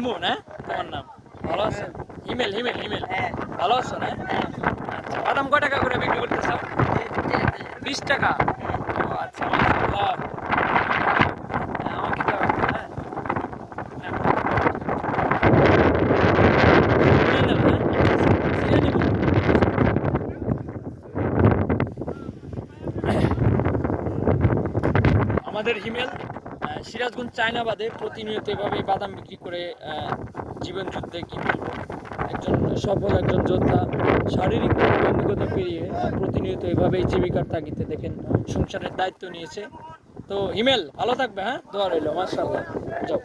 হিমু না তোমার নাম? ভালো আছো? হিমেল হিমেল হিমেল। হ্যাঁ ভালো আছো না? আচ্ছা, বাদাম কয় টাকা করে বিক্রি করতেছো? 20 টাকা। ও আচ্ছা, মাশাআল্লাহ। হ্যাঁ, আমাকে দাও একটা, হ্যাঁ। নাও। নিয়ে নাও, হ্যাঁ? ছিঁড়ে নিবো। আমাদের হিমেল সিরাজগঞ্জ চায়নাবাদে প্রতিনিয়ত এভাবে বাদাম বিক্রি করে জীবন যুদ্ধে কি বলবো, একজন যোদ্ধা শারীরিক প্রতিবন্ধকতা পেরিয়ে প্রতিনিয়ত এভাবেই জীবিকার তাগিদে দেখেন সংসারের দায়িত্ব নিয়েছে। তো হিমেল ভালো থাকবে, হ্যাঁ, দোয়া রইল। মাশাআল্লাহ। যাও।